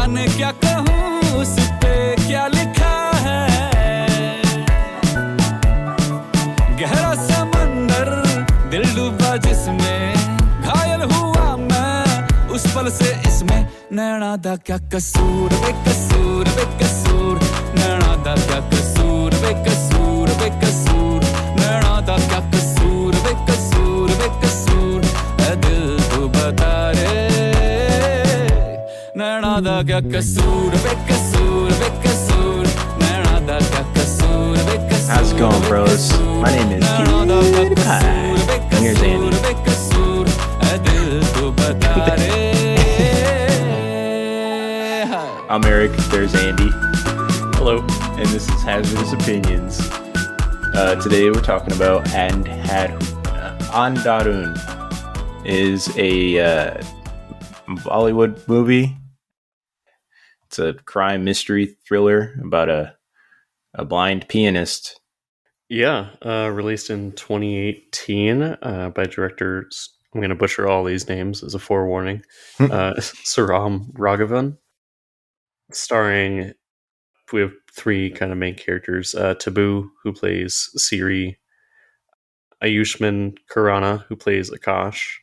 जाने क्या कहूँ उस पे क्या लिखा है गहरा समंदर दिल डूबा जिसमें घायल हुआ मैं उस पल से इसमें नैना दा क्या कसूर बेकसूर बेकसूर नैना दा क्या कसूर बेकसूर बेकसूर नैना दा क्या कसूर बेकसूर बेकसूर ऐ दिल तू बता रे नैना दा क्या कसूर बेकसूर बेकसूर नैना दा क्या कसूर बेकसूर How's it going, bros? My name is PewDiePie. And here's Andy. I'm Eric. There's Andy. Hello. And this is Hazardous Opinions. Today we're talking about Andhadhun is a Bollywood movie. It's a crime mystery thriller about a blind pianist. Yeah, released in 2018 by directors. I'm going to butcher all these names as a forewarning. Saram Raghavan. Starring, we have three kind of main characters. Taboo, who plays Siri. Ayushman Khurrana, who plays Akash.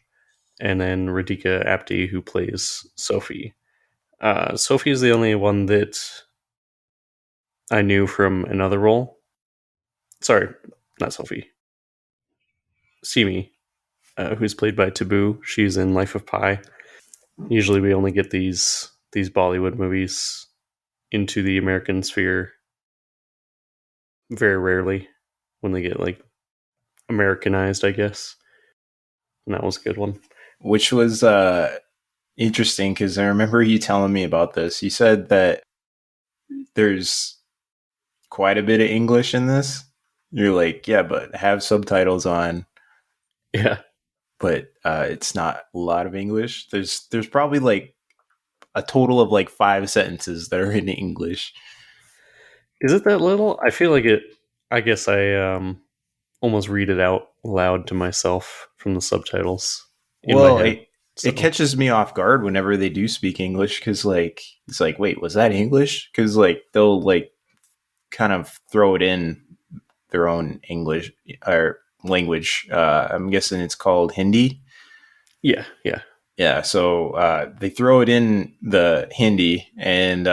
And then Radhika Apte, who plays Sophie. Sophie is the only one that I knew from another role. Sorry, not Sophie. Simi, who's played by Taboo. She's in Life of Pi. Usually we only get these Bollywood movies into the American sphere very rarely when they get like Americanized, I guess. And that was a good one. Which was interesting because I remember you telling me about this. You said that there's quite a bit of English in this. You're like, yeah, but have subtitles on. Yeah. But it's not a lot of English. There's probably like a total of like 5 sentences that are in English. Is it that little? I feel like it. I guess I almost read it out loud to myself from the subtitles. Well, it catches me off guard whenever they do speak English because like it's like, wait, was that English? Because like they'll like kind of throw it in their own English or language. I'm guessing it's called Hindi. Yeah. So they throw it in the Hindi, and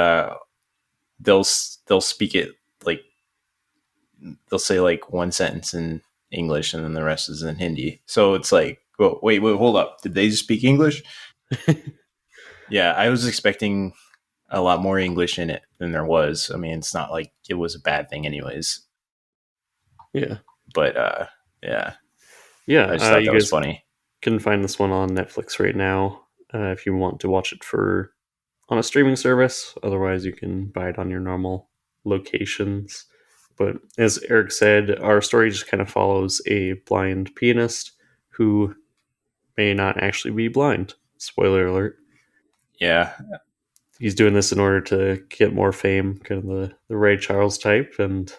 they'll speak it like they'll say like one sentence in English, and then the rest is in Hindi. So it's like, well, wait, hold up. Did they just speak English? Yeah, I was expecting a lot more English in it than there was. I mean, it's not like it was a bad thing, anyways. Yeah, but yeah. I just thought that was funny. Can find this one on Netflix right now if you want to watch it on a streaming service. Otherwise, you can buy it on your normal locations. But as Eric said, our story just kind of follows a blind pianist who may not actually be blind. Spoiler alert. Yeah. He's doing this in order to get more fame, kind of the Ray Charles type, and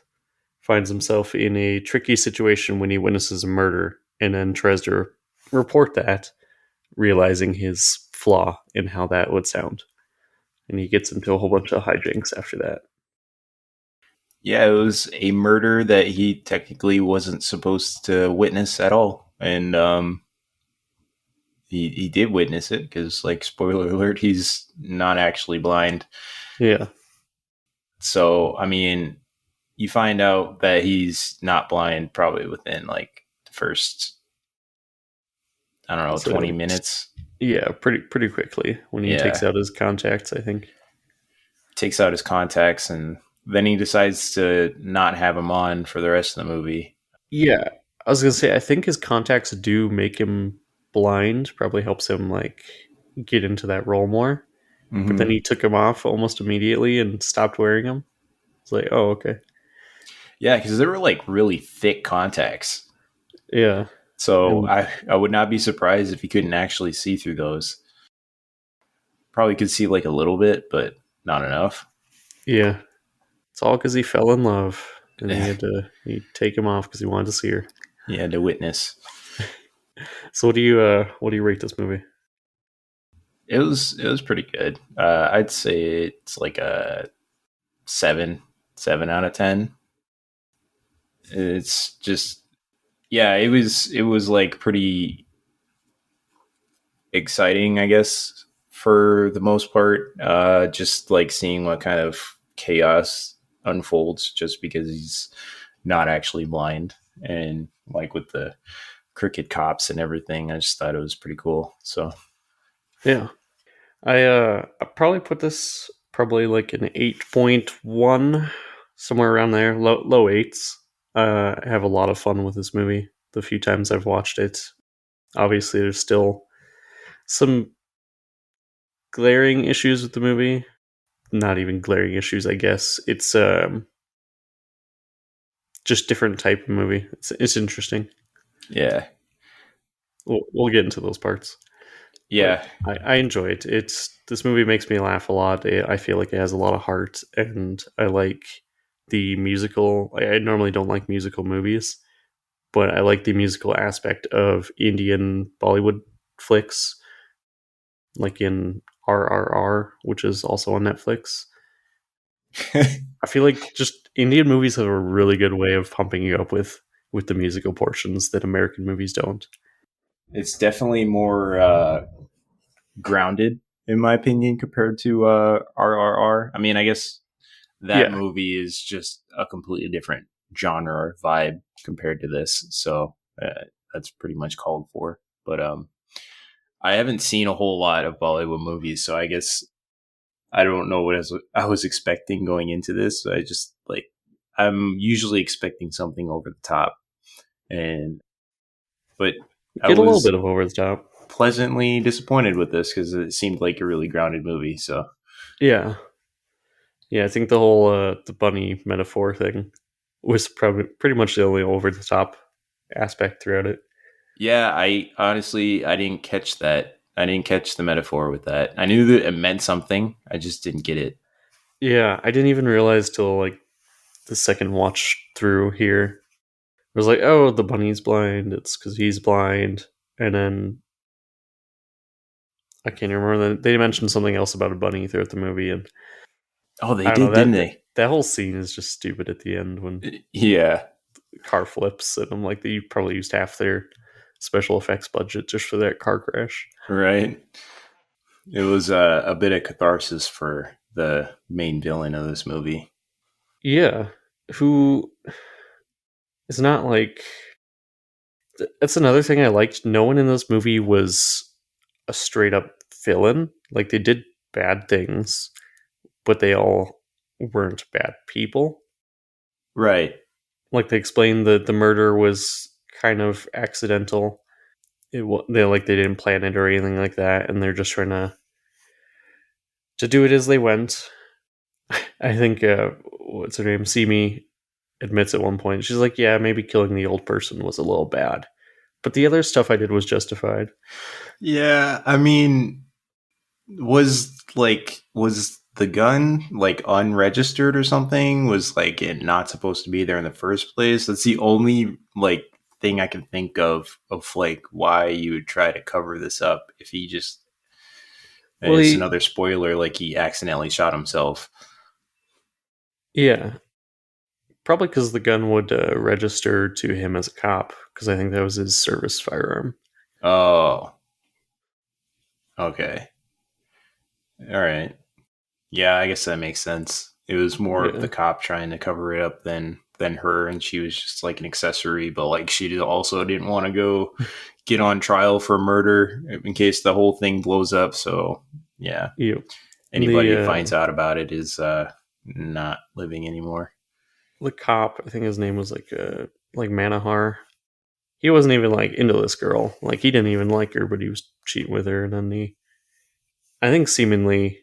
finds himself in a tricky situation when he witnesses a murder and then tries to report that, realizing his flaw in how that would sound. And he gets into a whole bunch of hijinks after that. Yeah, it was a murder that he technically wasn't supposed to witness at all. And he did witness it because, like, spoiler alert, he's not actually blind. Yeah. So, I mean, you find out that he's not blind probably within, like, the first, I don't know, 20 minutes. Yeah, pretty quickly when he takes out his contacts, I think. Takes out his contacts, and then he decides to not have him on for the rest of the movie. Yeah, I was going to say, I think his contacts do make him blind, probably helps him, like, get into that role more. Mm-hmm. But then he took him off almost immediately and stopped wearing them. It's like, oh, okay. Yeah, because they were, like, really thick contacts. Yeah. So I would not be surprised if he couldn't actually see through those. Probably could see like a little bit, but not enough. Yeah. It's all because he fell in love. And he'd take him off because he wanted to see her. He had to witness. So what do you rate this movie? It was pretty good. I'd say it's like a 7 out of 10. It's just, yeah, it was like pretty exciting, I guess, for the most part. Just like seeing what kind of chaos unfolds just because he's not actually blind, and like with the crooked cops and everything, I just thought it was pretty cool. So Yeah. I probably put this probably like an 8.1, somewhere around there, low eights. I have a lot of fun with this movie the few times I've watched it. Obviously, there's still some glaring issues with the movie. Not even glaring issues, I guess. It's just different type of movie. It's interesting. yeah, We'll get into those parts, but yeah. I enjoy it. This movie makes me laugh a lot. I feel like it has a lot of heart, and I like the musical. I normally don't like musical movies, but I like the musical aspect of Indian Bollywood flicks, like in RRR, which is also on Netflix. I feel like just Indian movies have a really good way of pumping you up with the musical portions that American movies don't. It's definitely more grounded, in my opinion, compared to RRR. I mean, I guess that Yeah, movie is just a completely different genre or vibe compared to this. So that's pretty much called for. But I haven't seen a whole lot of Bollywood movies, so I guess I don't know what I was expecting going into this. I just like I'm usually expecting something over the top, and but I get a little was bit of over the top. pleasantly disappointed with this because it seemed like a really grounded movie. So Yeah, yeah. I think the whole the bunny metaphor thing was probably pretty much the only over the top aspect throughout it. yeah, I honestly I didn't catch that. I didn't catch the metaphor with that. I knew that it meant something. I just didn't get it. Yeah, I didn't even realize till like the second watch through here. I was like, oh, the bunny's blind. It's because he's blind. And then I can't remember that they mentioned something else about a bunny throughout the movie, and Oh, they I don't know did, didn't that they? that whole scene is just stupid at the end when Yeah, the car flips, and I'm like, they probably used half their special effects budget just for that car crash. right. It was a bit of catharsis for the main villain of this movie. Yeah, who is not like that's another thing I liked. No one in this movie was a straight up villain. Like they did bad things, but they all weren't bad people. Right. Like they explained that the murder was kind of accidental. They didn't plan it or anything like that, and they're just trying to do it as they went. I think what's her name, Simi, admits at one point she's like, "Yeah, maybe killing the old person was a little bad, but the other stuff I did was justified." Yeah, I mean, was the gun like unregistered or something? Was like it not supposed to be there in the first place? That's the only like thing I can think of like why you would try to cover this up if he just Well, it's another spoiler like he accidentally shot himself. yeah, probably because the gun would register to him as a cop, because I think that was his service firearm. Oh, okay. All right. Yeah, I guess that makes sense. It was more of Yeah, the cop trying to cover it up than her, and she was just like an accessory. But like also didn't want to go get on trial for murder in case the whole thing blows up. So yeah, you. anybody The who finds out about it is not living anymore. the cop, I think his name was like Manahar. He wasn't even like into this girl. Like he didn't even like her, but he was cheating with her. And then I think, seemingly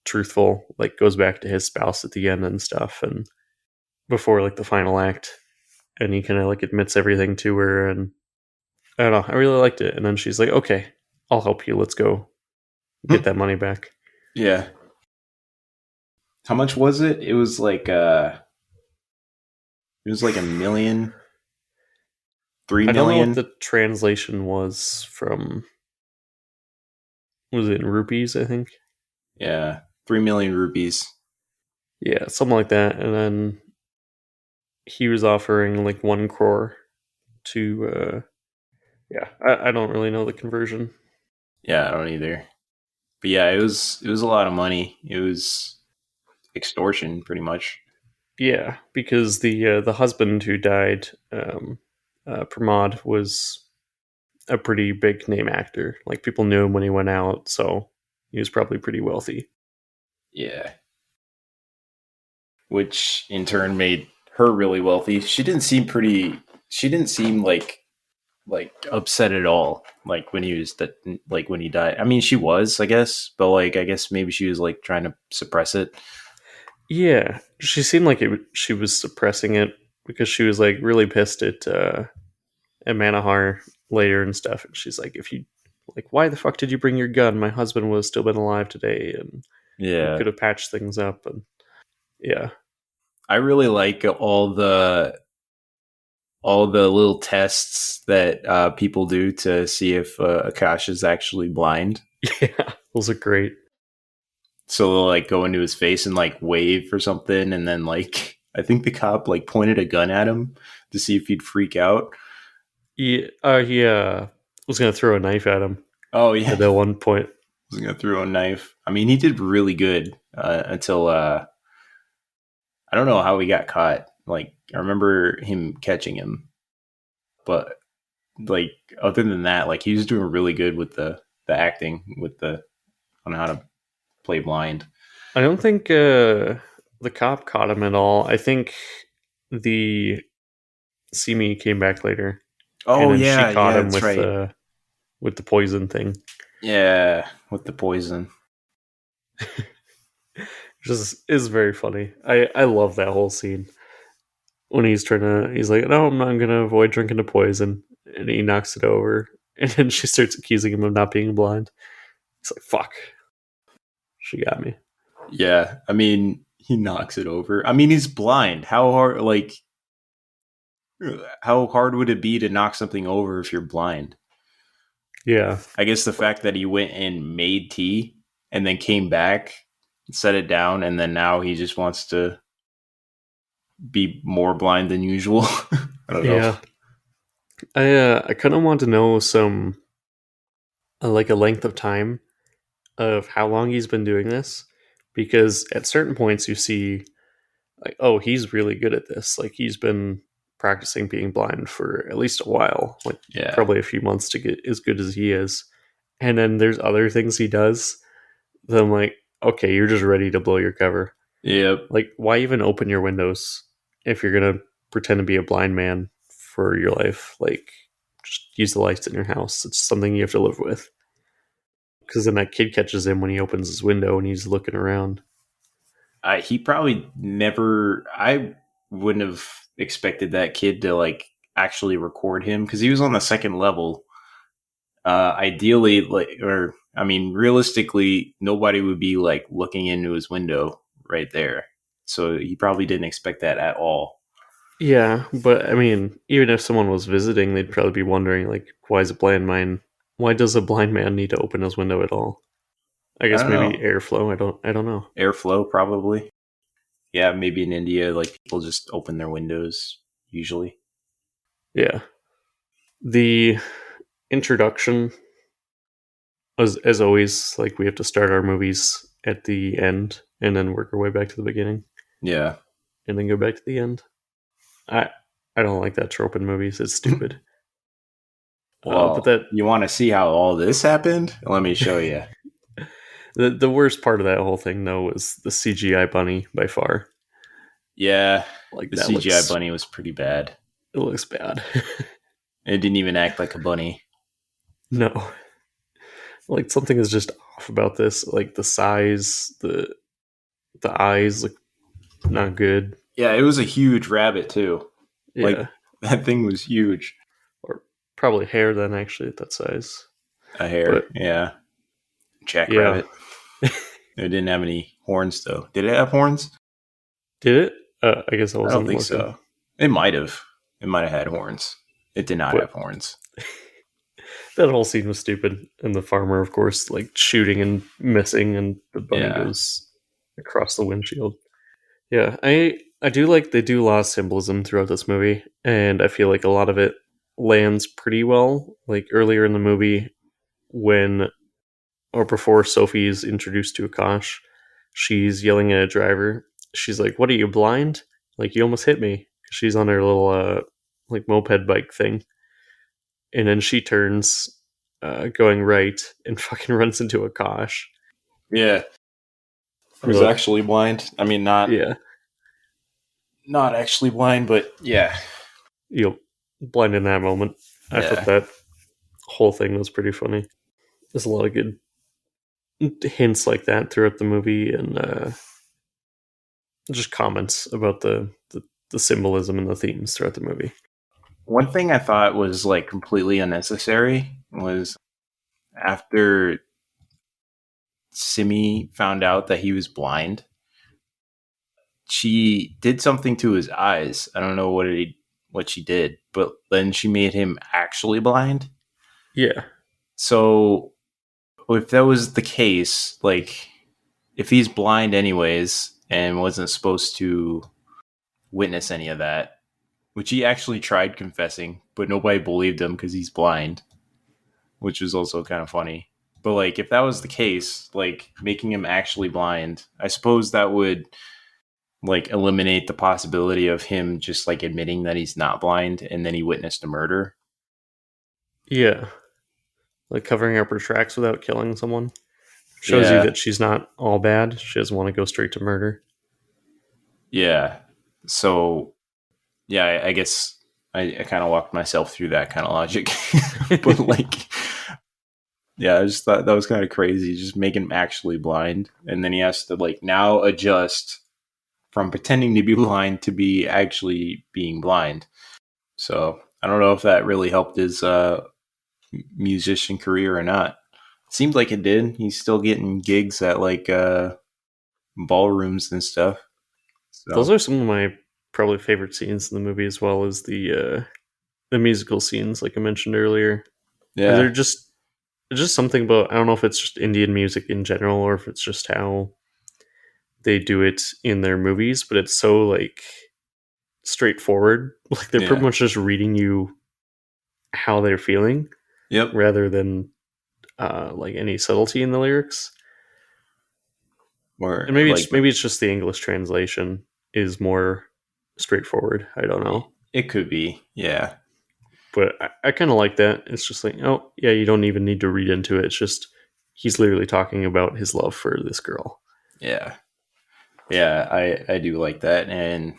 truthful, like goes back to his spouse at the end and stuff, and before like the final act, and he kind of like admits everything to her. And I don't know, I really liked it. And then she's like, "Okay, I'll help you. Let's go get that money back." Yeah. How much was it? It was like a million, three I don't know what million. the translation was from was it in rupees, I think? Yeah, 3 million rupees. Yeah, something like that. And then he was offering like 1 crore to yeah, I don't really know the conversion. Yeah, I don't either. But yeah, it was a lot of money. It was extortion, pretty much. Yeah, because the husband who died, Pramod, was a pretty big name actor. Like people knew him when he went out, so he was probably pretty wealthy. Yeah, which in turn made her really wealthy. She didn't seem pretty. She didn't seem like upset at all. Like when he was that, like when he died. I mean, she was, I guess, but like I guess maybe she was like trying to suppress it. Yeah, she seemed like she was suppressing it because she was like really pissed at Manohar later and stuff. And she's like, if you like, why the fuck did you bring your gun? My husband would have still been alive today, and we Yeah, could have patched things up. And yeah, I really like all the little tests that people do to see if Akash is actually blind. yeah, those are great. So they'll like go into his face and like wave or something, and then like I think the cop like pointed a gun at him to see if he'd freak out. He was gonna throw a knife at him Oh yeah, at that one point. was gonna throw a knife. I mean, he did really good until I don't know how he got caught. Like I remember him catching him, but like other than that, like he was doing really good with the acting with the on how to play blind. I don't think the cop caught him at all. I think the Simi came back later, and Oh then she yeah, caught yeah, him that's right. with the poison thing. Yeah, with the poison. Just is very funny. I love that whole scene when he's like, no, I'm gonna avoid drinking the poison, and he knocks it over, and then she starts accusing him of not being blind. He's like, fuck, she got me. Yeah, I mean, he knocks it over. I mean, he's blind. How hard would it be to knock something over if you're blind? Yeah, I guess the fact that he went and made tea and then came back, set it down, and then now he just wants to be more blind than usual. I don't know. yeah. I kind of want to know some like a length of time of how long he's been doing this, because at certain points you see like, oh, he's really good at this. Like he's been practicing being blind for at least a while, like Yeah. probably a few months to get as good as he is. And then there's other things he does that I'm like, okay, you're just ready to blow your cover. Yep. Like, why even open your windows if you're gonna pretend to be a blind man for your life? Like, just use the lights in your house. It's something you have to live with. Because then that kid catches him when he opens his window and he's looking around. He probably never. I wouldn't have expected that kid to like actually record him because he was on the second level. Ideally, like, or I mean, realistically, nobody would be like looking into his window right there. So he probably didn't expect that at all. Yeah, but I mean, even if someone was visiting, they'd probably be wondering, like, why is a blind man? Why does a blind man need to open his window at all? I I guess don't maybe know. airflow. I don't know. Airflow, probably. Yeah, maybe in India, like people just open their windows usually. Yeah, the introduction, as always, like we have to start our movies at the end and then work our way back to the beginning Yeah. and then go back to the end. I I don't like that trope in movies. It's stupid. But Well, that you want to see how all this happened? Let me show you. the worst part of that whole thing though was the CGI bunny by far. Yeah, Like the that CGI bunny was pretty bad. it looks bad. It didn't even act like a bunny. No, like something is just off about this. Like the size, the eyes look not good. Yeah, it was a huge rabbit too. Like Yeah, that thing was huge. or probably hair then actually at that size. A hare, But yeah. yeah, Jackrabbit. It didn't have any horns though. Did it have horns? did it? I guess I I don't wasn't think looking. so. It might have. It might have had horns. It did not But have horns. That whole scene was stupid, and the farmer, of course, like shooting and missing, and the bunny Yeah. goes across the windshield. Yeah, I do like they do a lot of symbolism throughout this movie, and I feel like a lot of it lands pretty well. Like earlier in the movie, when or before Sophie is introduced to Akash, she's yelling at a driver. She's like, "What are you, blind? Like you almost hit me." She's on her little like moped bike thing, and then she turns, going right, and fucking runs into Akash. Yeah. Who's Ugh. actually blind? I mean, not Yeah, not actually blind, but yeah. you blind in that moment. I thought Yeah. that whole thing was pretty funny. There's a lot of good hints like that throughout the movie, and just comments about the symbolism and the themes throughout the movie. One thing I thought was like completely unnecessary was after Simi found out that he was blind, she did something to his eyes. I don't know what she did, but then she made him actually blind. Yeah, So if that was the case, like if he's blind anyways and wasn't supposed to witness any of that, which he actually tried confessing, but nobody believed him because he's blind, which was also kind of funny. But like if that was the case, like making him actually blind, I suppose that would like eliminate the possibility of him just like admitting that he's not blind and then he witnessed a murder. yeah, like covering up her tracks without killing someone shows you Yeah. that she's not all bad. She doesn't want to go straight to murder. Yeah. So yeah, I guess I kind of walked myself through that kind of logic. But like yeah, I just thought that was kind of crazy. Just make him actually blind. And then he has to like now adjust from pretending to be blind to be actually being blind. So I don't know if that really helped his musician career or not. It seemed like it did. He's still getting gigs at like ballrooms and stuff. So Those are some of my probably favorite scenes in the movie, as well as the musical scenes, like I mentioned earlier. They're yeah, just something about, I don't know if it's just Indian music in general or if it's just how they do it in their movies, but it's so like straightforward. Like they're pretty yeah, much just reading you how they're feeling yep. rather than like any subtlety in the lyrics. Or And like maybe it's just the English translation is more straightforward. I don't know. it could be. Yeah, But I kind of like that. It's just like, oh yeah, you don't even need to read into it. It's just he's literally talking about his love for this girl. yeah, yeah. I do like that, and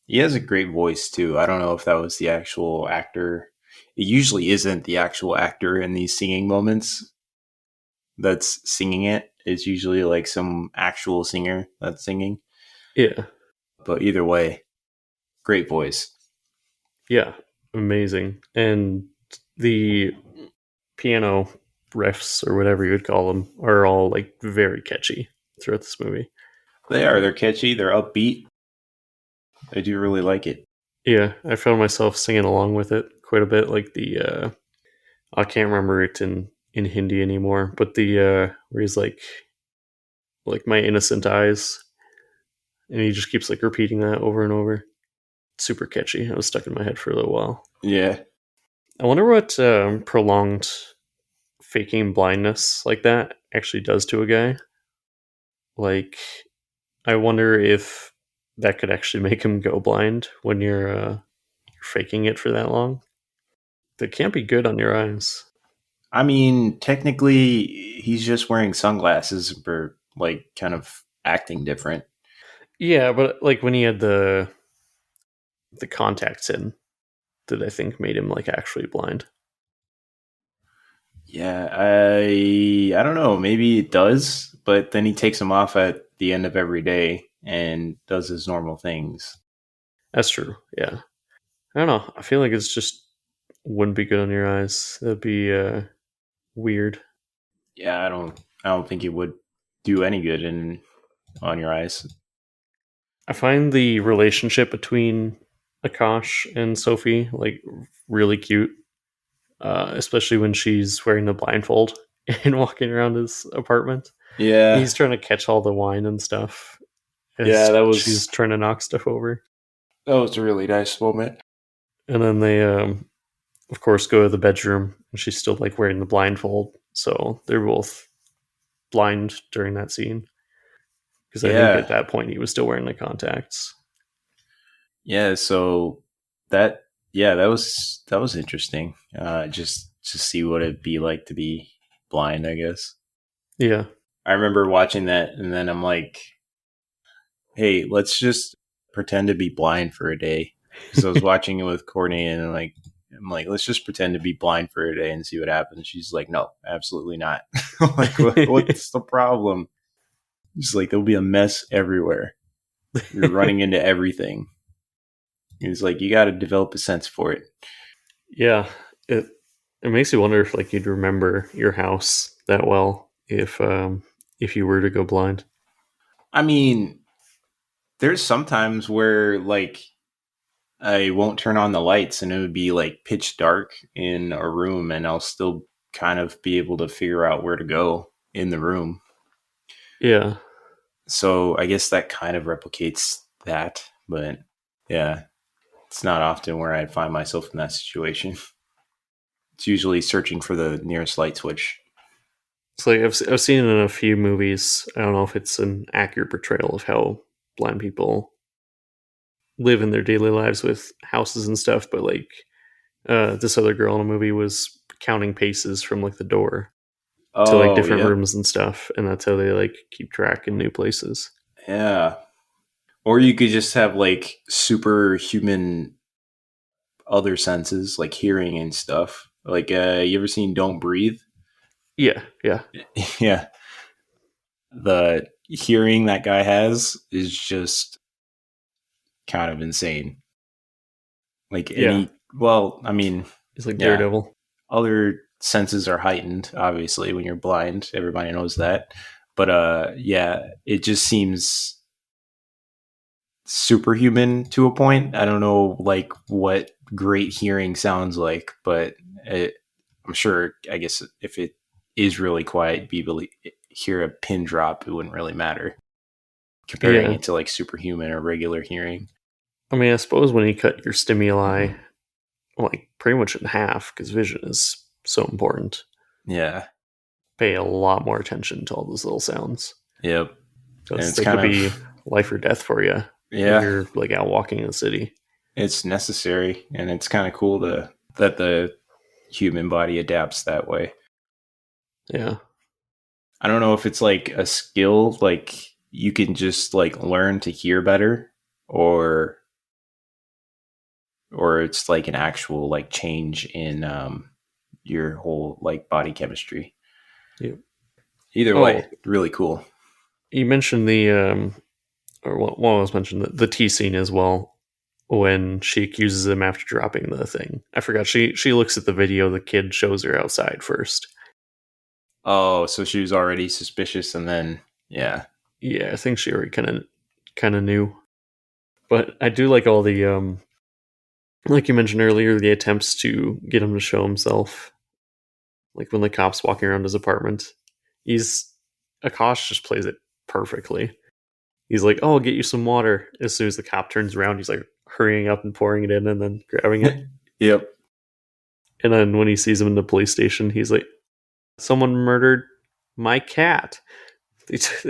he has a great voice too. I don't know if that was the actual actor. It usually isn't the actual actor in these singing moments that's singing it. It's usually like some actual singer that's singing. Yeah, But either way, great voice. yeah, amazing. And the piano riffs or whatever you would call them are all like very catchy throughout this movie. They are. They're catchy. They're upbeat. I do really like it. Yeah, I found myself singing along with it quite a bit. Like I can't remember it in Hindi anymore, but the where he's like my innocent eyes, and he just keeps like repeating that over and over. Super catchy. I was stuck in my head for a little while. Yeah. I wonder what prolonged faking blindness like that actually does to a guy. Like, I wonder if that could actually make him go blind when you're faking it for that long. That can't be good on your eyes. I mean, technically, he's just wearing sunglasses for like kind of acting different. Yeah, but like when he had the contacts in, that I think made him like actually blind. Yeah, I don't know. Maybe it does, but then he takes them off at the end of every day and does his normal things. That's true. Yeah, I don't know. I feel like it's just wouldn't be good on your eyes. That'd be weird. Yeah, I don't think it would do any good in on your eyes. I find the relationship between Akash and Sophie like really cute. especially when she's wearing the blindfold and walking around his apartment. Yeah. He's trying to catch all the wine and stuff Yeah, as that she's trying to knock stuff over. was a really nice moment. And then they, of course, go to the bedroom, and she's still like wearing the blindfold. So they're both blind during that scene. Because I think Yeah. at that point he was still wearing the contacts. Yeah, so that that was interesting. Just to see what it'd be like to be blind, I guess. Yeah. I remember watching that, and then I'm like, hey, let's just pretend to be blind for a day. Because I was watching it with Courtney, and I'm like, let's just pretend to be blind for a day and see what happens. She's like, no, absolutely not. I'm like, what's the problem? She's like, there'll be a mess everywhere. You're running into everything. He's like, you got to develop a sense for it. Yeah. It makes you wonder if like you'd remember your house that well if you were to go blind. I mean, there's sometimes where like I won't turn on the lights and it would be like pitch dark in a room and I'll still kind of be able to figure out where to go in the room. Yeah. So I guess that kind of replicates that, but yeah, it's not often where I'd find myself in that situation. It's usually searching for the nearest light switch. It's like I've seen it in a few movies. I don't know if it's an accurate portrayal of how blind people live in their daily lives with houses and stuff, but like this other girl in a movie was counting paces from like the door to like different yeah. rooms and stuff, and that's how they like keep track in new places. Yeah. Or you could just have like superhuman other senses, like hearing and stuff. Like, you ever seen Don't Breathe? Yeah. Yeah. The hearing that guy has is just kind of insane. Like I mean, He's like yeah, Daredevil. other senses are heightened, obviously, when you're blind. Everybody knows that. But it just seems superhuman to a point. I don't know like what great hearing sounds like, but I'm sure, I guess if it is really quiet, be able to hear a pin drop, it wouldn't really matter comparing it to like superhuman or regular hearing. I mean, I suppose when you cut your stimuli like pretty much in half, because vision is so important, Yeah. pay a lot more attention to all those little sounds. Yep. Because they could be life or death for you. Yeah. If you're like out walking in the city. It's necessary, and it's kind of cool that the human body adapts that way. Yeah. I don't know if it's like a skill, like you can just like learn to hear better, or it's like an actual like change in your whole like body chemistry. Yep. Either way, really cool. You mentioned the or what was mentioned, the tea scene as well, when she accuses him after dropping the thing. I forgot, she looks at the video the kid shows her outside first. Oh, so she was already suspicious, and then yeah, I think she already kind of knew. But I do like all the like you mentioned earlier, the attempts to get him to show himself. Like when the cop's walking around his apartment, Akash just plays it perfectly. He's like, "Oh, I'll get you some water." As soon as the cop turns around, he's like hurrying up and pouring it in and then grabbing it. Yep. And then when he sees him in the police station, he's like, "Someone murdered my cat."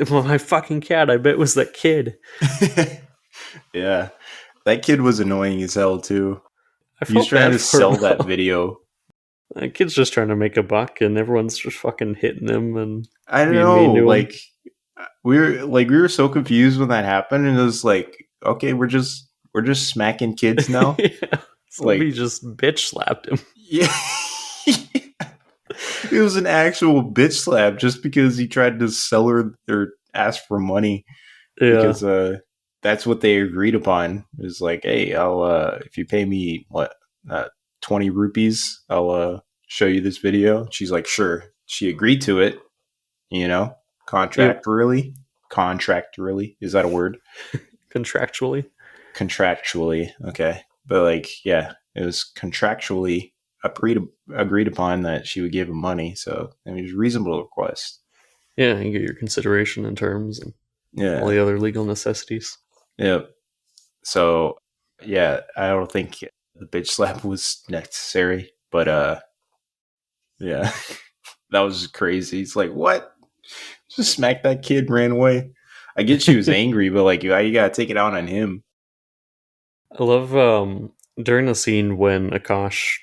My fucking cat, I bet it was that kid. Yeah. That kid was annoying as hell too. He's trying to sell that video. That kid's just trying to make a buck, and everyone's just fucking hitting him. And I don't know, like we were so confused when that happened, and it was like, okay, we're just smacking kids now. Yeah. Somebody just bitch slapped him. Yeah. It was an actual bitch slap just because he tried to sell her or ask for money. Yeah. Because that's what they agreed upon. It was like, hey, I'll if you pay me 20 rupees, I'll show you this video. She's like, sure. She agreed to it, contractually. Contractually. Is that a word? Contractually. Okay. But like, yeah, it was contractually agreed upon that she would give him money. So I mean, it was a reasonable request. Yeah, you get your consideration in terms and all the Yeah. other legal necessities. Yep. So yeah, I don't think the bitch slap was necessary, but yeah, that was crazy. It's like, what? Just smacked that kid, ran away. I get she was angry, but like, you gotta take it out on him. I love during the scene when Akash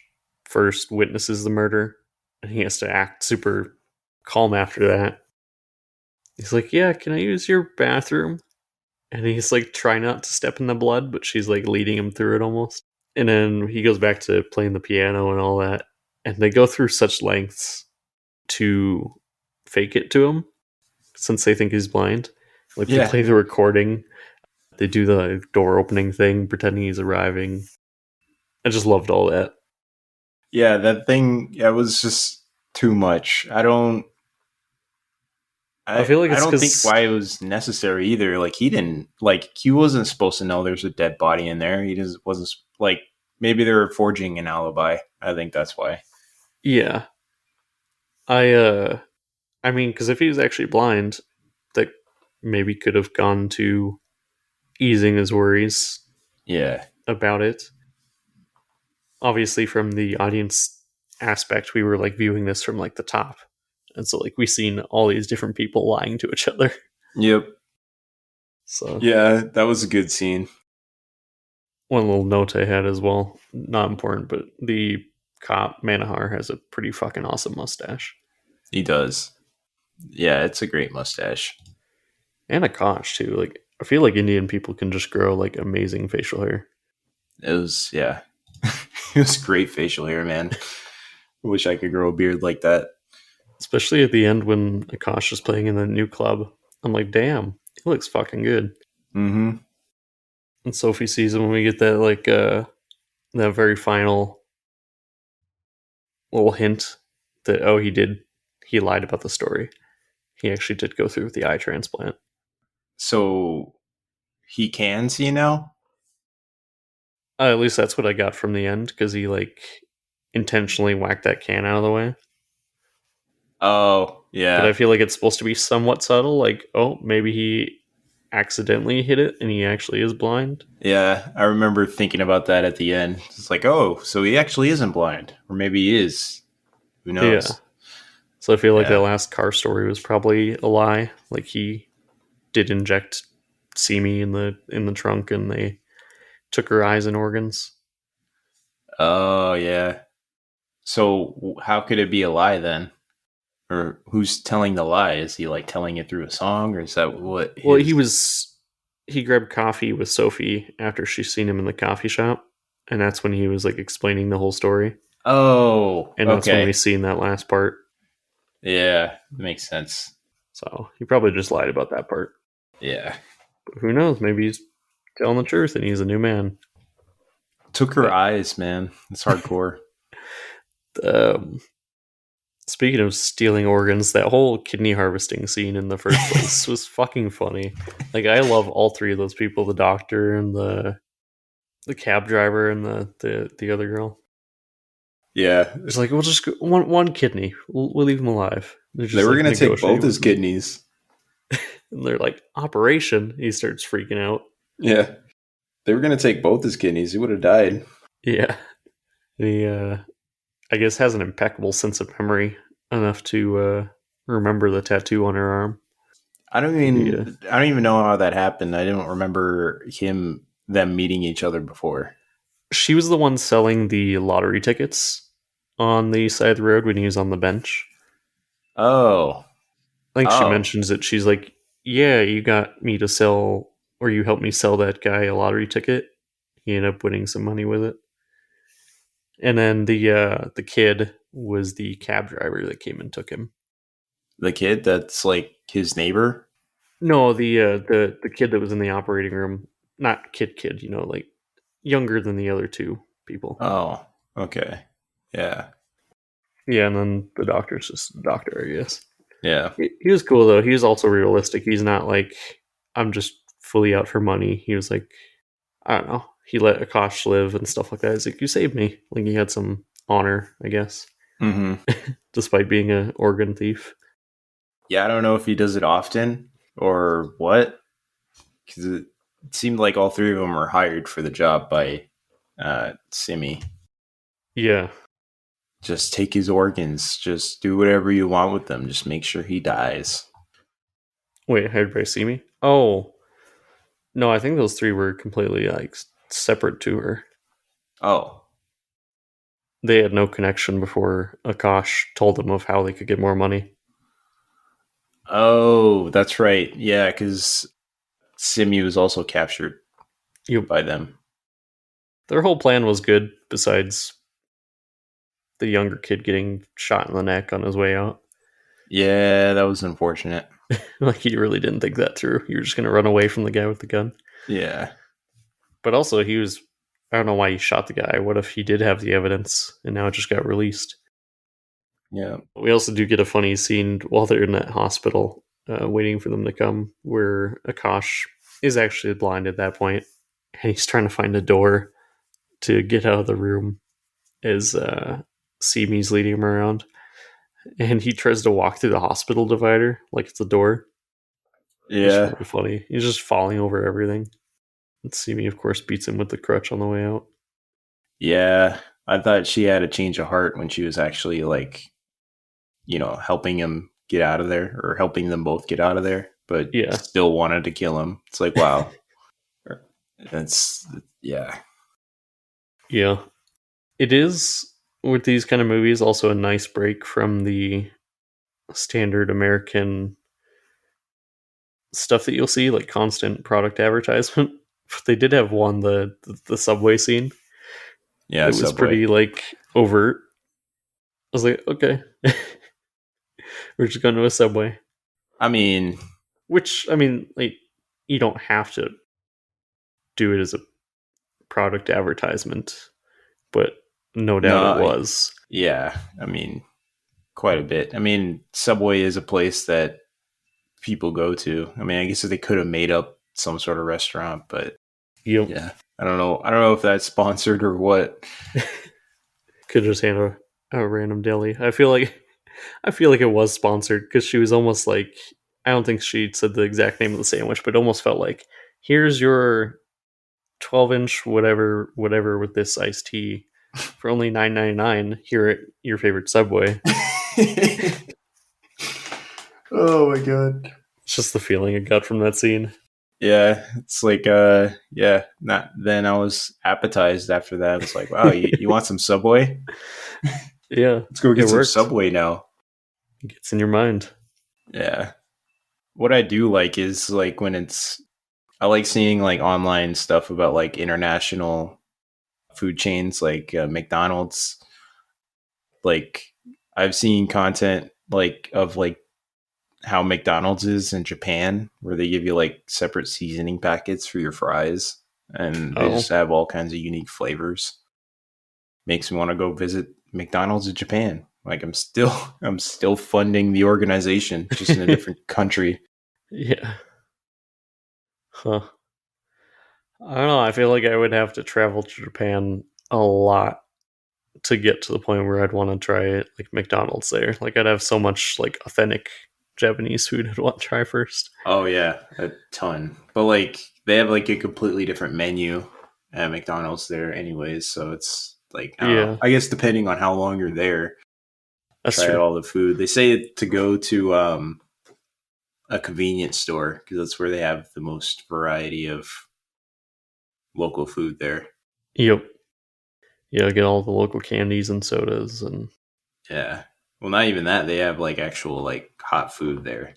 first witnesses the murder and he has to act super calm after that. He's like, "Yeah, can I use your bathroom?" And he's like, try not to step in the blood, but she's like leading him through it almost. And then he goes back to playing the piano and all that. And they go through such lengths to fake it to him since they think he's blind. Like they Yeah. play the recording, they do the door opening thing, pretending he's arriving. I just loved all that. Yeah, that thing, yeah, was just too much. I feel like I it's don't think 'cause- why it was necessary either. Like he wasn't supposed to know there's a dead body in there. He just wasn't like, maybe they were forging an alibi. I think that's why. Yeah. I mean, because if he was actually blind, that maybe could have gone to easing his worries Yeah. about it. Obviously, from the audience aspect, we were like viewing this from like the top, and so like we seen all these different people lying to each other. Yep. So Yeah, that was a good scene. one little note I had as well, not important, but the cop Manahar has a pretty fucking awesome mustache, He does. Yeah, it's a great mustache. and a Akash too. Like I feel like Indian people can just grow like amazing facial hair. It was, yeah. It was great facial hair, man. I wish I could grow a beard like that. Especially at the end when Akash is playing in the new club. I'm like, damn, he looks fucking good. Mm-hmm. And Sophie sees him when we get that like that very final little hint that he lied about the story. He actually did go through with the eye transplant. So he can see now? At least that's what I got from the end, because he like intentionally whacked that can out of the way. Oh, yeah. But I feel like it's supposed to be somewhat subtle, like, oh, maybe he accidentally hit it and he actually is blind. Yeah, I remember thinking about that at the end. It's like, oh, so he actually isn't blind. Or maybe he is. Who knows? Yeah. So I feel like Yeah. that last car story was probably a lie. Like he did inject Simi in the trunk and they took her eyes and organs. Oh, yeah. So how could it be a lie then? Or who's telling the lie? Is he like telling it through a song, or is that what? Well, he grabbed coffee with Sophie after she's seen him in the coffee shop, and that's when he was like explaining the whole story. Oh, And that's when okay. we seen that last part. Yeah, makes sense. So he probably just lied about that part. Yeah. But who knows? Maybe he's telling the truth and he's a new man. Took her eyes, man. It's hardcore. Speaking of stealing organs, that whole kidney harvesting scene in the first place was fucking funny. Like I love all three of those people: the doctor and the cab driver and the other girl. Yeah. It's like we'll just go, one kidney. We'll leave him alive. They were going to take both his kidneys. And they're like, operation. He starts freaking out. Yeah. They were going to take both his kidneys. He would have died. Yeah. He, I guess, has an impeccable sense of memory enough to remember the tattoo on her arm. I don't even know how that happened. I didn't remember them meeting each other before. She was the one selling the lottery tickets on the side of the road when he was on the bench. Oh. I think she mentions it. She's like, yeah, you got me to sell, or you helped me sell that guy a lottery ticket. He ended up winning some money with it. And then the kid was the cab driver that came and took him. The kid that's like his neighbor? No, the kid that was in the operating room. Not kid, like younger than the other two people. Oh, okay. Yeah. Yeah, and then the doctor's just the doctor, I guess. Yeah. He was cool, though. He was also realistic. He's not like, I'm just fully out for money. He was like, I don't know. He let Akash live and stuff like that. He's like, you saved me. Like, he had some honor, I guess, Hmm. despite being an organ thief. Yeah, I don't know if he does it often or what, because it seemed like all three of them were hired for the job by Simi. Yeah. Just take his organs. Just do whatever you want with them. Just make sure he dies. Wait, hired by Simi? Oh, no, I think those three were completely like separate to her. Oh. They had no connection before Akash told them of how they could get more money. Oh, that's right. Yeah, because Simi was also captured You, by them. their whole plan was good, besides the younger kid getting shot in the neck on his way out. Yeah, that was unfortunate. Like, he really didn't think that through. You were just going to run away from the guy with the gun. Yeah. But also, he was. I don't know why he shot the guy. What if he did have the evidence and now it just got released? Yeah. We also do get a funny scene while they're in that hospital, waiting for them to come, where Akash is actually blind at that point, and he's trying to find a door to get out of the room as Simi's leading him around. And he tries to walk through the hospital divider like it's a door. It's Yeah. really funny. He's just falling over everything. And Simi, of course, beats him with the crutch on the way out. Yeah. I thought she had a change of heart when she was actually like, helping him get out of there or helping them both get out of there, but Yeah. still wanted to kill him. It's like, wow. That's, yeah. Yeah. It is, with these kind of movies, also a nice break from the standard American stuff that you'll see, like constant product advertisement. But they did have one, the subway scene. Yeah. It was Subway. pretty like overt. I was like, okay, we're just going to a subway. I mean, Which, I mean, like, you don't have to do it as a product advertisement, but no doubt it no, was. yeah. I mean, quite a bit. I mean, Subway is a place that people go to. I mean, I guess they could have made up some sort of restaurant, but You yeah, I don't know. I don't know if that's sponsored or what. could just hand a random deli. I feel like it was sponsored because she was almost like, I don't think she said the exact name of the sandwich, but it almost felt like, here's your 12-inch whatever with this iced tea for only $9.99 here at your favorite Subway. Oh my god. It's just the feeling I got from that scene. Yeah, it's like yeah, not then I was appetized after that. I was like, wow, you want some Subway? Yeah, Let's go get it some worked. Subway now. It gets in your mind. Yeah. What I do like is like when I like seeing like online stuff about like international food chains like McDonald's. Like I've seen content like of like how McDonald's is in Japan, where they give you like separate seasoning packets for your fries, and they just have all kinds of unique flavors. Makes me want to go visit McDonald's in Japan. Like I'm still funding the organization, just in a different country. Yeah. Huh. I don't know. I feel like I would have to travel to Japan a lot to get to the point where I'd want to try like McDonald's there. Like, I'd have so much like authentic Japanese food I'd want to try first. Oh yeah, a ton. But like they have like a completely different menu at McDonald's there, anyways. So it's like I don't know. I guess depending on how long you're there, That's try true. out all the food. They say to go to a convenience store because that's where they have the most variety of local food there. Yep. Yeah, get all the local candies and sodas and Yeah. Well, not even that. They have like actual like hot food there.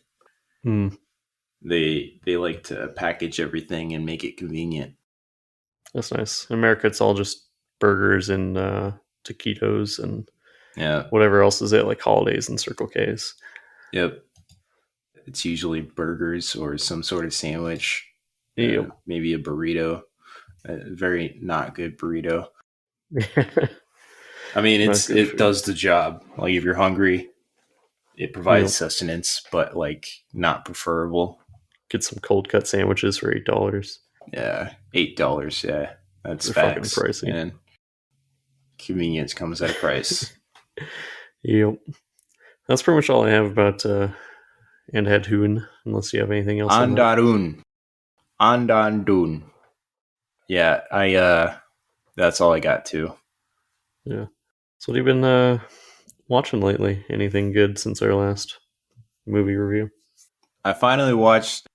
They like to package everything and make it convenient. That's nice. In America, it's all just burgers and taquitos and whatever else is it, like holidays and Circle K's. Yep. It's usually burgers or some sort of sandwich. Yep. Maybe a burrito. A very not good burrito. I mean, it does the job. Like if you're hungry, it provides sustenance, but like not preferable. Get some cold cut sandwiches for $8. Yeah, $8. Yeah, that's They're facts. fucking pricey. Man. convenience comes at a price. Yep. That's pretty much all I have about Andhadhun, unless you have anything else on that. Andhadhun. Andhadhun. Yeah, that's all I got too. Yeah. So what have you been watching lately? Anything good since our last movie review? I finally watched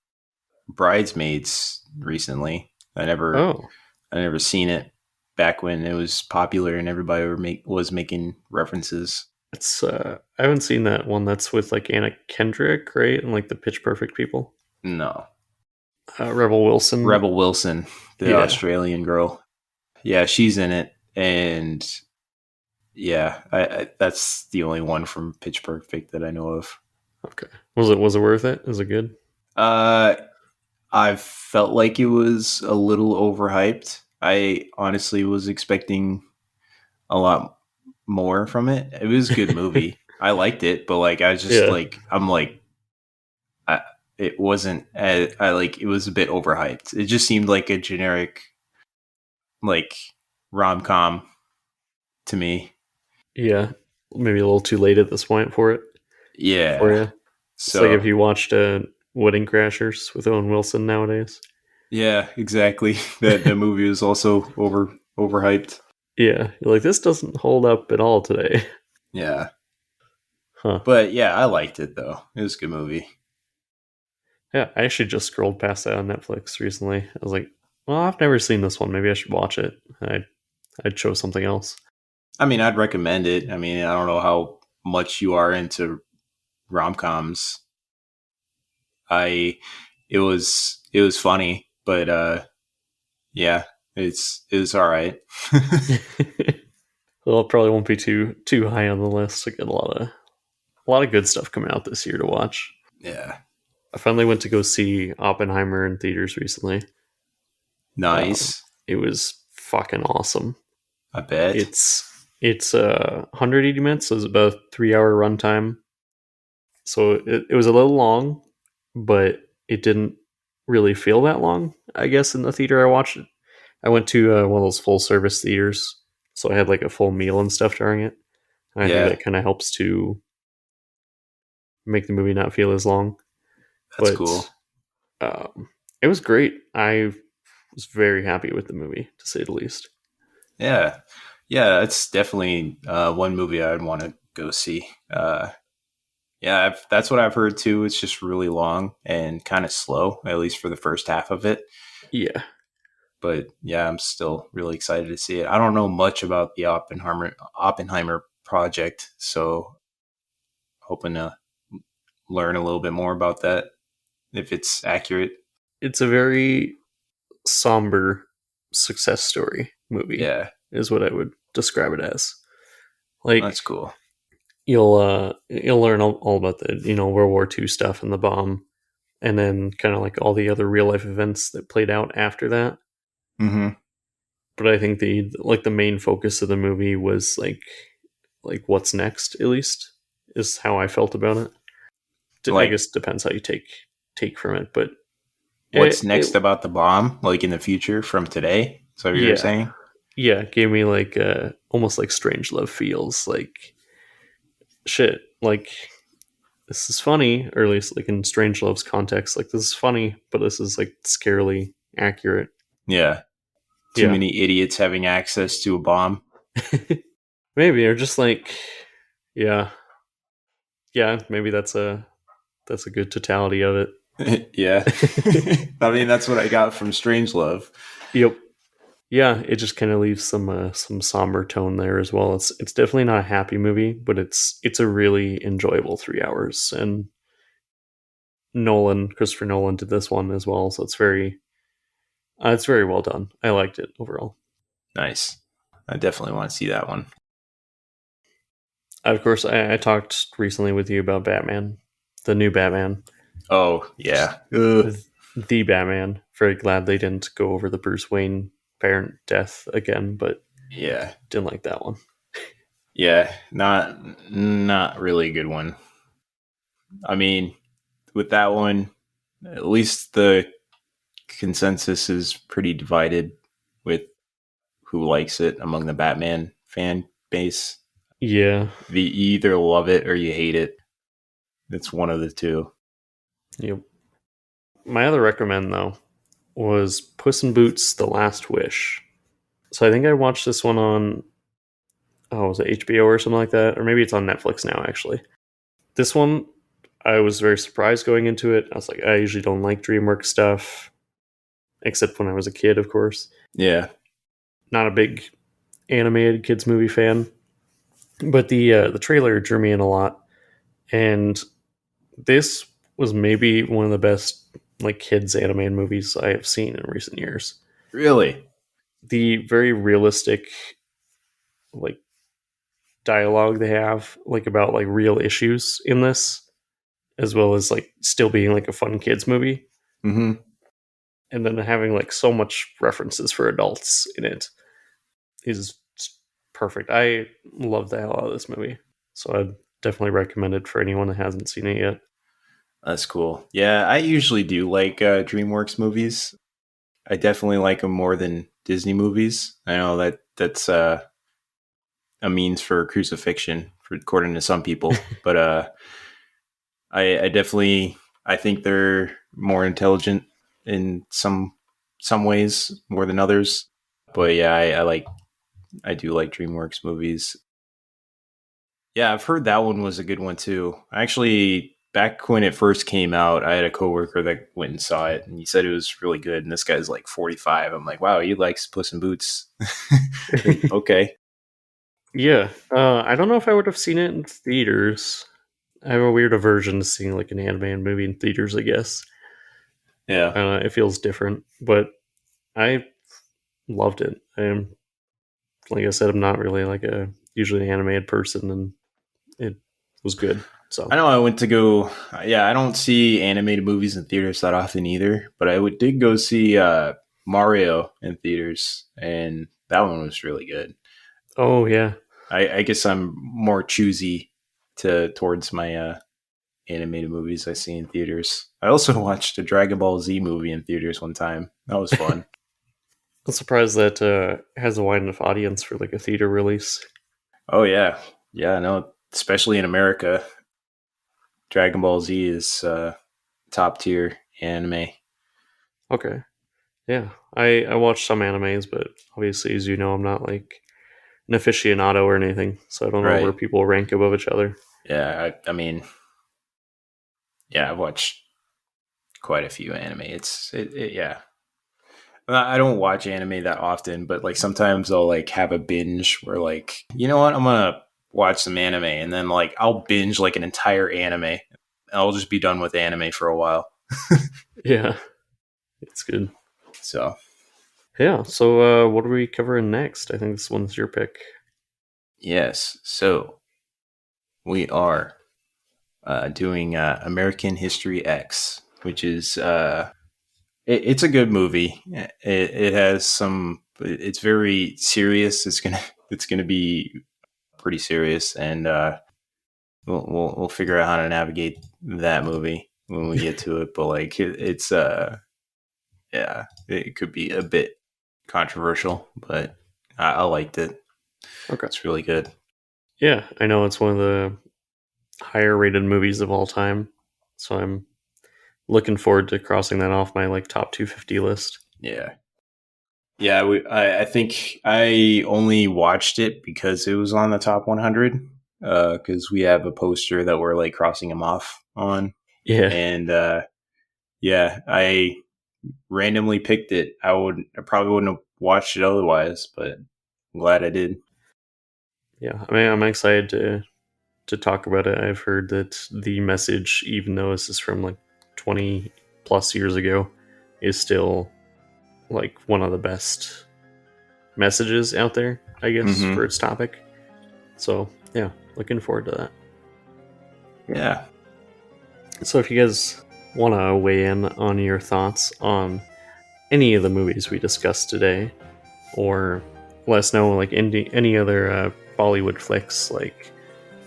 Bridesmaids recently. I never seen it back when it was popular and everybody was making references. It's I haven't seen that one. That's with like Anna Kendrick, right? And like the Pitch Perfect people. No. Rebel Wilson. Rebel Wilson, the Yeah. Australian girl. Yeah, she's in it, and yeah, I that's the only one from Pitch Perfect that I know of. Okay. Was it worth it? Is it good? I felt like it was a little overhyped. I honestly was expecting a lot more from it. It was a good movie. I liked it, but like I was just Yeah. like it wasn't it was a bit overhyped. It just seemed like a generic like rom-com to me. Yeah. Maybe a little too late at this point for it. Yeah. For you. So It's like if you watched Wedding Crashers with Owen Wilson nowadays. yeah, exactly. The movie was also overhyped. Yeah. You're like, this doesn't hold up at all today. Yeah. Huh. But yeah, I liked it though. It was a good movie. Yeah, I actually just scrolled past that on Netflix recently. I was like, well, I've never seen this one. Maybe I should watch it. I'd chose something else. I mean, I'd recommend it. I mean, I don't know how much you are into rom-coms. It was funny, but yeah, it was all right. Well, it probably won't be too high on the list. I got a lot of good stuff coming out this year to watch. Yeah. I finally went to go see Oppenheimer in theaters recently. Nice. It was fucking awesome. I bet. It's 180 minutes, so it's about a 3-hour runtime. So it was a little long, but it didn't really feel that long, I guess, in the theater I watched it. I went to one of those full service theaters, so I had like a full meal and stuff during it. And I think that kind of helps to make the movie not feel as long. That's cool. It was great. I was very happy with the movie, to say the least. Yeah. Yeah, it's definitely one movie I'd want to go see. Yeah, that's what I've heard too. It's just really long and kind of slow, at least for the first half of it. Yeah. But yeah, I'm still really excited to see it. I don't know much about the Oppenheimer project, so hoping to learn a little bit more about that if it's accurate. It's a very somber success story movie. Yeah, is what I would describe it as. Like, that's cool. You'll learn all about the World War II stuff and the bomb, and then kind of like all the other real life events that played out after that. Mm-hmm. But I think the main focus of the movie was like what's next. At least is how I felt about it. I guess it depends how you take from it, but what's next about the bomb, like in the future from today? So you're saying? Yeah, it gave me like almost like Strangelove feels, like shit, like this is funny, or at least like in Strangelove's context, like this is funny, but this is like scarily accurate. Yeah. Too many idiots having access to a bomb. Maybe, or just like yeah, maybe that's a good totality of it. Yeah. I mean, that's what I got from Strangelove. Yep. Yeah, it just kind of leaves some somber tone there as well. It's definitely not a happy movie, but it's a really enjoyable 3 hours. And Christopher Nolan did this one as well, so it's very well done. I liked it overall. Nice. I definitely want to see that one. Of course, I talked recently with you about Batman, the new Batman. Oh yeah, the Batman. Very glad they didn't go over the Bruce Wayne parent death again, but yeah, didn't like that one. Yeah, not really a good one. I mean, with that one, at least the consensus is pretty divided with who likes it among the Batman fan base. Yeah. You either love it or you hate it. It's one of the two. Yep. My other recommend, though, was Puss in Boots: The Last Wish. So I think I watched this one on, was it HBO or something like that? Or maybe it's on Netflix now, actually. This one, I was very surprised going into it. I was like, I usually don't like DreamWorks stuff, except when I was a kid, of course. Yeah. Not a big animated kids movie fan. But the trailer drew me in a lot. And this was maybe one of the best like kids animated movies I have seen in recent years. Really? The very realistic like dialogue they have like about like real issues in this, as well as like still being like a fun kids movie, Mm-hmm. and then having like so much references for adults in it is perfect. I love the hell out of this movie, so I'd definitely recommend it for anyone that hasn't seen it yet. That's cool. Yeah, I usually do like DreamWorks movies. I definitely like them more than Disney movies. I know that's a means for crucifixion, according to some people, but I definitely I think they're more intelligent in some ways more than others. But yeah, I do like DreamWorks movies. Yeah, I've heard that one was a good one too. Actually, back when it first came out, I had a coworker that went and saw it, and he said it was really good. And this guy's like 45. I'm like, wow, he likes Puss in Boots. Okay. Yeah, I don't know if I would have seen it in theaters. I have a weird aversion to seeing like an animated movie in theaters, I guess. Yeah. It feels different, but I loved it. And like I said, I'm not really like a usually an animated person, and it was good. So I know I went to go. Yeah, I don't see animated movies in theaters that often either, but did go see Mario in theaters, and that one was really good. oh yeah, I guess I'm more choosy towards my animated movies I see in theaters. I also watched a Dragon Ball Z movie in theaters one time. That was fun. I'm surprised that has a wide enough audience for like a theater release. Oh yeah, yeah. No, especially in America, Dragon Ball Z is top tier anime. Okay, yeah, I watched some animes, but obviously, as you know, I'm not like an aficionado or anything, so I don't know where Right. people rank above each other. Yeah, I mean, yeah, I've watched quite a few anime. Yeah. I don't watch anime that often, but like sometimes I'll like have a binge where like, you know what, I'm gonna watch some anime, and then like I'll binge like an entire anime. And I'll just be done with anime for a while. Yeah, it's good. So Yeah, so what are we covering next? I think this one's your pick. yes, so we are doing American History X, which is it's a good movie. It has some. It's very serious. It's gonna be pretty serious, and we'll figure out how to navigate that movie when we get to it. But like it's yeah, it could be a bit controversial, but I liked it. Okay. It's really good. Yeah, I know it's one of the higher rated movies of all time, so I'm looking forward to crossing that off my like top 250 list. Yeah. Yeah, I think I only watched it because it was on the top 100. Because we have a poster that we're like crossing them off on, Yeah, and yeah, I randomly picked it. I probably wouldn't have watched it otherwise, but I'm glad I did. yeah. I mean, I'm excited to talk about it. I've heard that the message, even though this is from like 20 plus years ago, is still like one of the best messages out there, I guess, Mhm. for its topic. So yeah, looking forward to that. Yeah. So if you guys want to weigh in on your thoughts on any of the movies we discussed today, or let us know like any other Bollywood flicks, like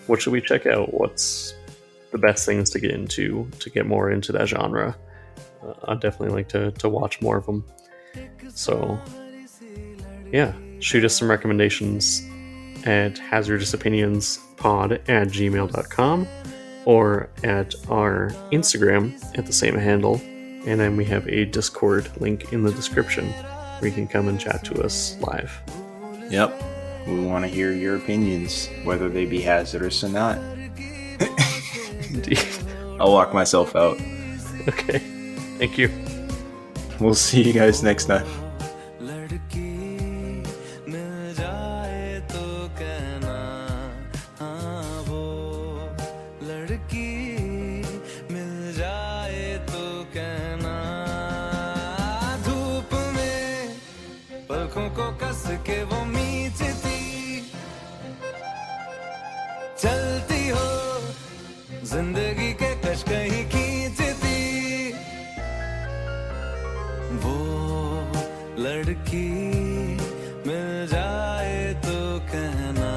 what should we check out? What's the best things to get into to get more into that genre? I'd definitely like to watch more of them. So yeah, shoot us some recommendations at hazardousopinionspod@gmail.com or at our Instagram at the same handle. And then we have a Discord link in the description where you can come and chat to us live. Yep. We want to hear your opinions, whether they be hazardous or not. Indeed. I'll walk myself out. Okay. Thank you. We'll see you guys next time. लड़की मिल जाए तो कहना हाँ वो लड़की मिल जाए तो कहना धूप में पलकों को कस के वो मीचती चलती हो जिंदगी के कश कहीं खींचती वो लड़की मिल जाए तो कहना